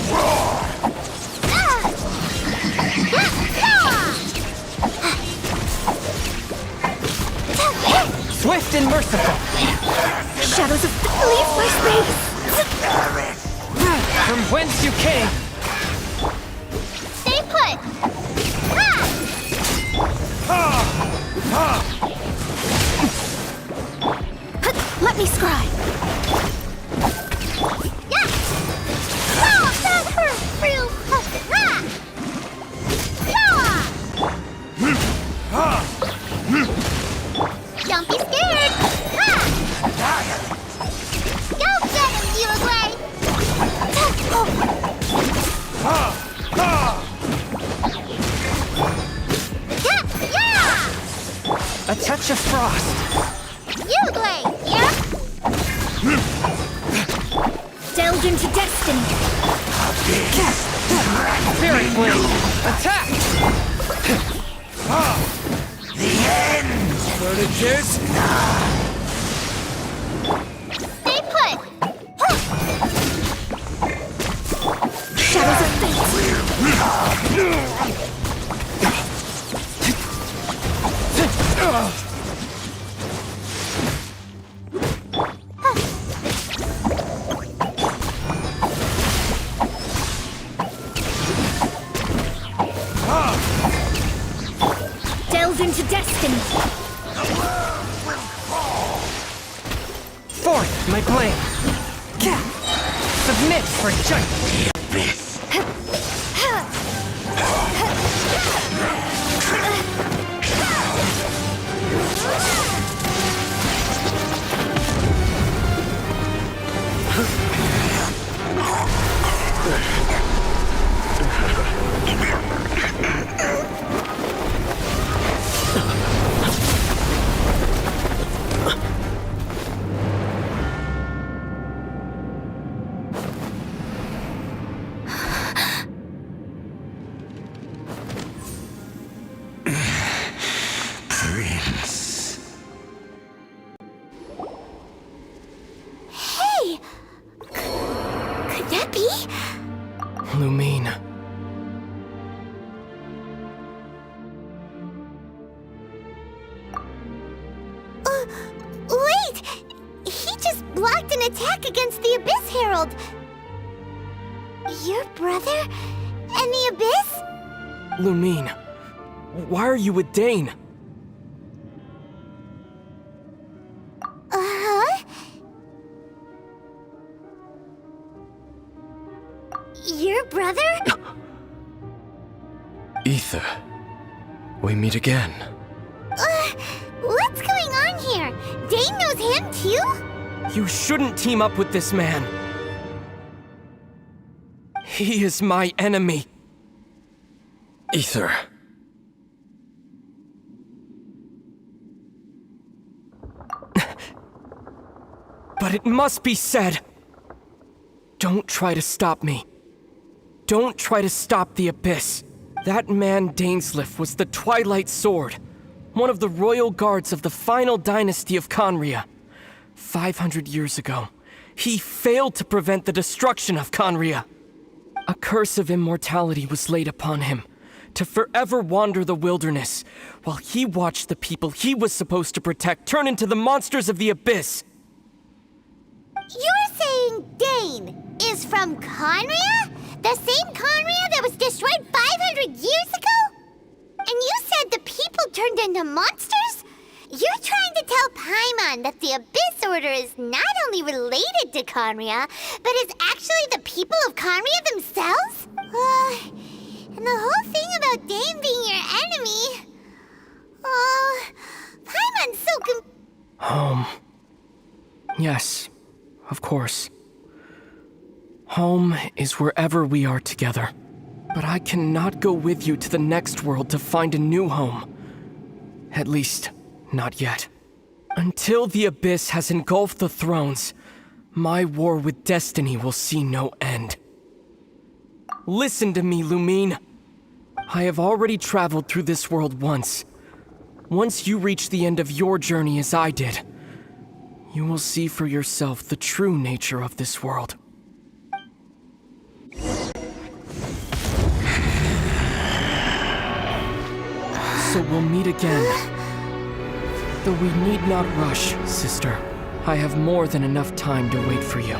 Swift and merciful! Shadows of leave my space! From whence you came! Stay put! Let me scry! That hurt real... Don't be scared! Go get him, Uruguay! A touch of frost! Uruguay, yeah? Delve into destiny. Spirit blade! Attack! The end! Stay put! Shadows of fate! Delve into destiny. Forth, my blade! Submit for judgment! Prince. Hey! Could that be? Lumine. Wait! He just blocked an attack against the Abyss Herald! Your brother? And the Abyss? Lumine. Why are you with Dane? Uh-huh? Your brother? Ether, we meet again. What's going on here? Dane knows him too? You shouldn't team up with this man. He is my enemy. Ether. But it must be said. Don't try to stop me. Don't try to stop the Abyss. That man Dainsleif was the Twilight Sword, one of the royal guards of the final dynasty of Conria. 500 years ago, he failed to prevent the destruction of Conria. A curse of immortality was laid upon him, to forever wander the wilderness, while he watched the people he was supposed to protect turn into the monsters of the abyss. You're saying Dane is from Conria? The same Conria that was destroyed 500 years ago? And you said the people turned into monsters? You're trying to tell Paimon that the Abyss Order is not only related to Conria, but is actually the people of Conria themselves? And the whole thing about Dane being your enemy... Paimon's so Home. Yes, of course. Home is wherever we are together. But I cannot go with you to the next world to find a new home. At least, not yet. Until the Abyss has engulfed the thrones, my war with destiny will see no end. Listen to me, Lumine. I have already traveled through this world once. Once you reach the end of your journey as I did, you will see for yourself the true nature of this world. So we'll meet again. Though we need not rush, sister. I have more than enough time to wait for you.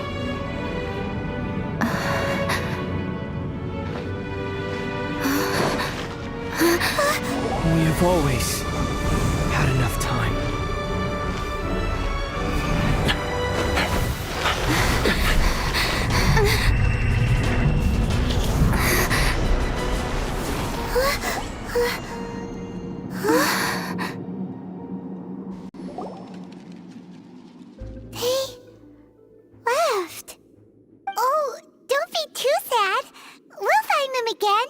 We have always had enough time. They left. Oh, don't be too sad. We'll find them again.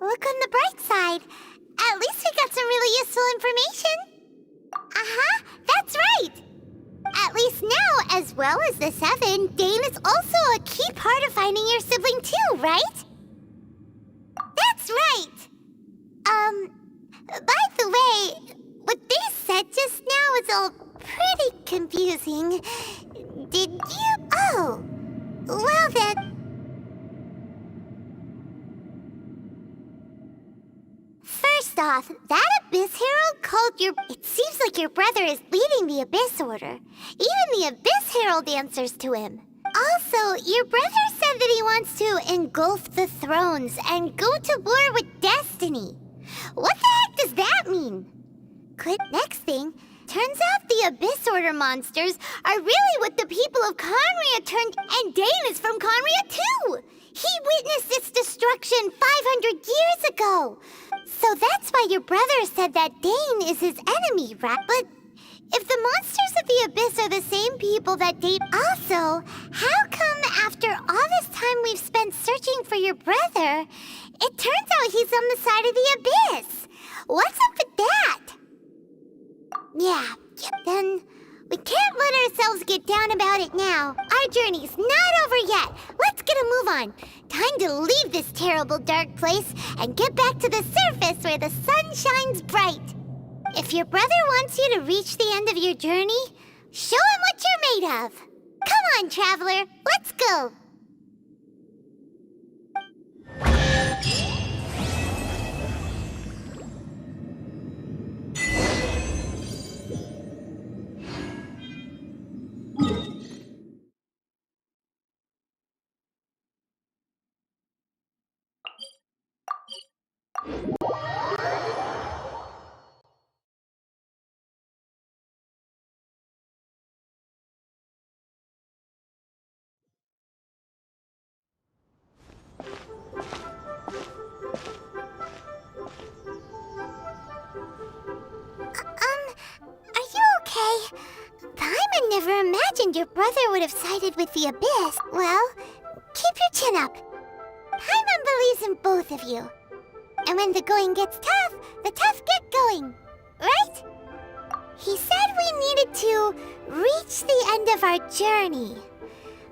Look on the bright side. At least we got some really useful information. Uh-huh, that's right. At least now, as well as the Seven, Dane is also a key part of finding your sibling too, right? That's right. By the way, what they said just now is all pretty confusing. Did you... Oh, well then... First off, that Abyss Herald called your... It seems like your brother is leading the Abyss Order. Even the Abyss Herald answers to him. Also, your brother said that he wants to engulf the thrones and go to war with destiny. What the heck does that mean? Next thing, turns out the Abyss Order monsters are really what the people of Conria turned... And Dane is from Conria too! He witnessed its destruction 500 years ago! So that's why your brother said that Dane is his enemy, right? But if the monsters of the Abyss are the same people that Dane... Also, how come after all this time we've spent searching for your brother, it turns out he's on the side of the Abyss? What's up with that? Yeah, then we can't let ourselves get down about it now. Our journey's not over yet. Let's get a move on. Time to leave this terrible dark place and get back to the surface where the sun shines bright. If your brother wants you to reach the end of your journey, show him what you're made of. Come on, traveler, let's go. Are you okay? Paimon never imagined your brother would have sided with the Abyss. Well, keep your chin up. Paimon believes in both of you. And when the going gets tough, the tough get going. Right? He said we needed to reach the end of our journey.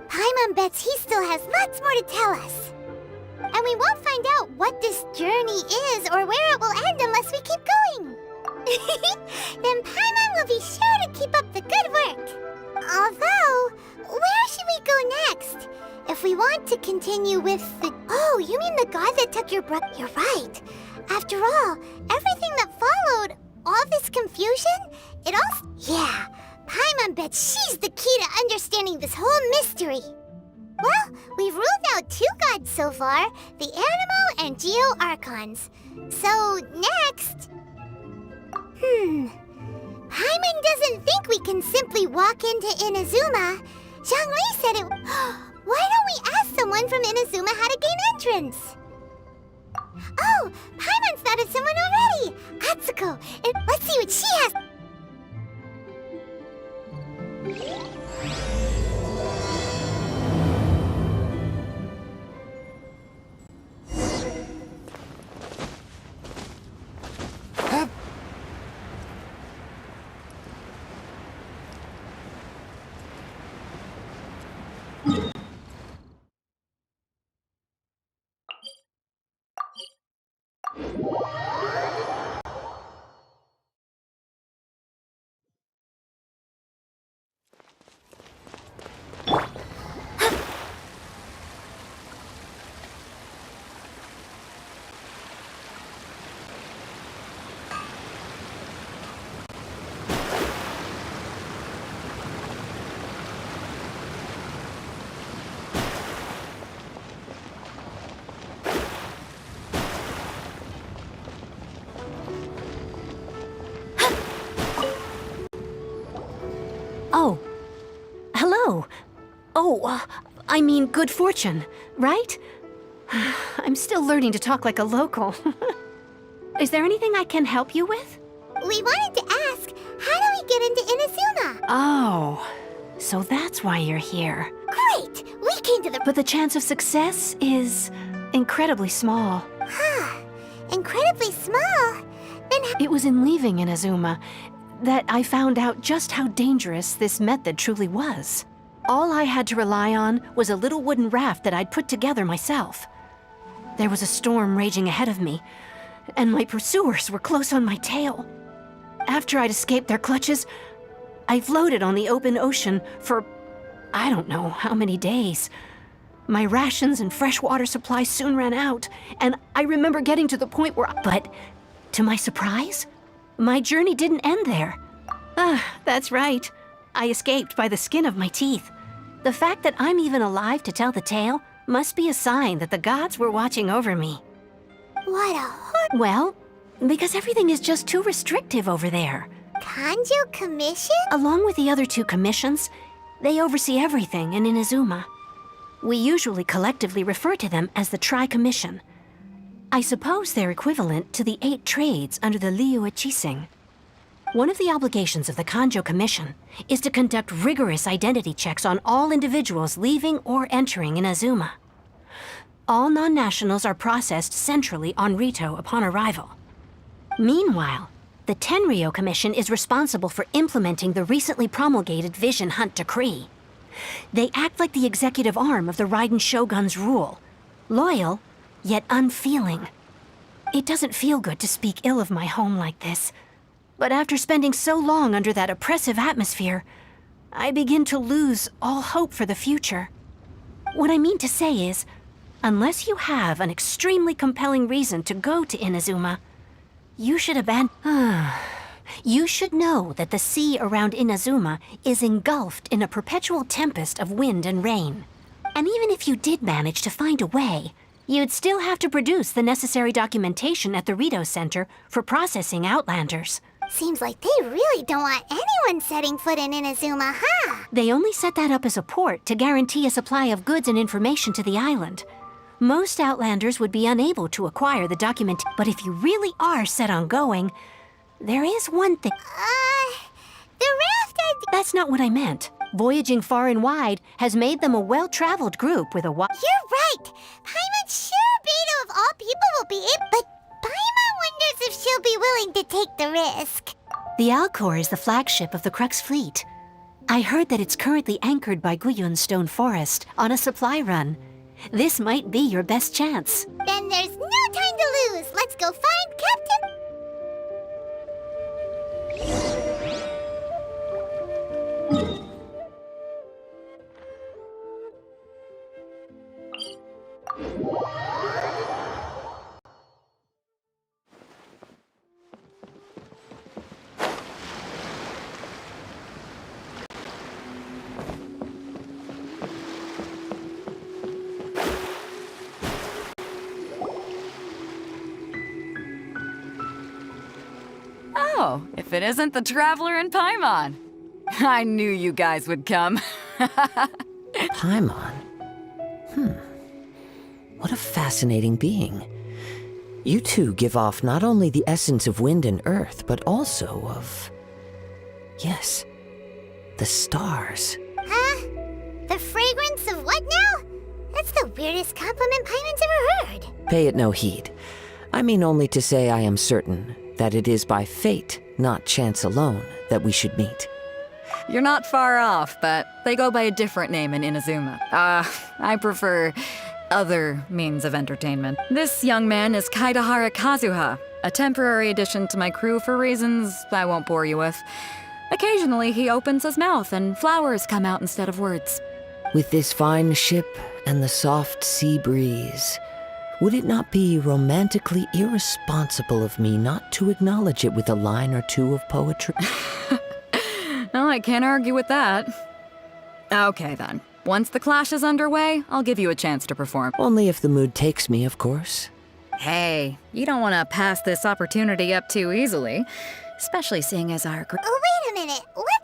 Paimon bets he still has lots more to tell us. And we won't find out what this journey is or where it will end unless we keep going. Then Paimon will be sure to keep up the good work. Although, where should we go next? If we want to continue with the... Oh, you mean the god that took your brother... You're right. After all, everything that followed, all this confusion, it all... Yeah, Paimon bets she's the key to understanding this whole mystery. Well, we've ruled out 2 gods so far, the Animo and Geo Archons. So, next... Paimon doesn't think we can simply walk into Inazuma. Zhongli said it... Why don't we ask someone from Inazuma how to gain entrance? Oh, Paimon's thought of someone already! Atsuko! Let's see what she has... Oh. Hello. Oh, I mean good fortune, right? I'm still learning to talk like a local. Is there anything I can help you with? We wanted to ask, how do we get into Inazuma? Oh, so that's why you're here. Great! We came to the... But the chance of success is incredibly small. Incredibly small? Then It was in leaving Inazuma that I found out just how dangerous this method truly was. All I had to rely on was a little wooden raft that I'd put together myself. There was a storm raging ahead of me, and my pursuers were close on my tail. After I'd escaped their clutches, I floated on the open ocean for I don't know how many days. My rations and fresh water supply soon ran out, and I remember getting to the point where... But, to my surprise, my journey didn't end there. That's right. I escaped by the skin of my teeth. The fact that I'm even alive to tell the tale must be a sign that the gods were watching over me. what a Well, because everything is just too restrictive over there. Kanjo commission? Along with the other 2 commissions, they oversee everything in Inazuma. We usually collectively refer to them as the Tri-Commission. I suppose they're equivalent to the 8 trades under the Liu Chising. One of the obligations of the Kanjo Commission is to conduct rigorous identity checks on all individuals leaving or entering Inazuma. All non-nationals are processed centrally on Rito upon arrival. Meanwhile, the Tenryo Commission is responsible for implementing the recently promulgated Vision Hunt Decree. They act like the executive arm of the Raiden Shogun's rule, loyal, yet unfeeling. It doesn't feel good to speak ill of my home like this, but after spending so long under that oppressive atmosphere, I begin to lose all hope for the future. What I mean to say is, unless you have an extremely compelling reason to go to Inazuma, you should You should know that the sea around Inazuma is engulfed in a perpetual tempest of wind and rain. And even if you did manage to find a way, you'd still have to produce the necessary documentation at the Rito Center for processing Outlanders. Seems like they really don't want anyone setting foot in Inazuma, huh? They only set that up as a port to guarantee a supply of goods and information to the island. Most Outlanders would be unable to acquire the document, but if you really are set on going, there is one thing. The raft That's not what I meant. Voyaging far and wide has made them a well-traveled group with a You're right! Paimon sure Beto of all people will be able... But Paimon wonders if she'll be willing to take the risk. The Alcor is the flagship of the Crux fleet. I heard that it's currently anchored by Guyun Stone Forest on a supply run. This might be your best chance. Then there's no time to lose. Let's go find Captain... Now, if it isn't the Traveler and Paimon. I knew you guys would come. Paimon? What a fascinating being. You two give off not only the essence of wind and earth, but also of... yes, the stars. Huh? The fragrance of what now? That's the weirdest compliment Paimon's ever heard. Pay it no heed. I mean only to say I am certain that it is by fate, not chance alone, that we should meet. You're not far off, but they go by a different name in Inazuma. I prefer other means of entertainment. This young man is Kaidahara Kazuha, a temporary addition to my crew for reasons I won't bore you with. Occasionally, he opens his mouth and flowers come out instead of words. With this fine ship and the soft sea breeze, would it not be romantically irresponsible of me not to acknowledge it with a line or two of poetry? Well, I can't argue with that. Okay, then. Once the clash is underway, I'll give you a chance to perform. Only if the mood takes me, of course. Hey, you don't want to pass this opportunity up too easily, especially seeing as our group. Oh, wait a minute. What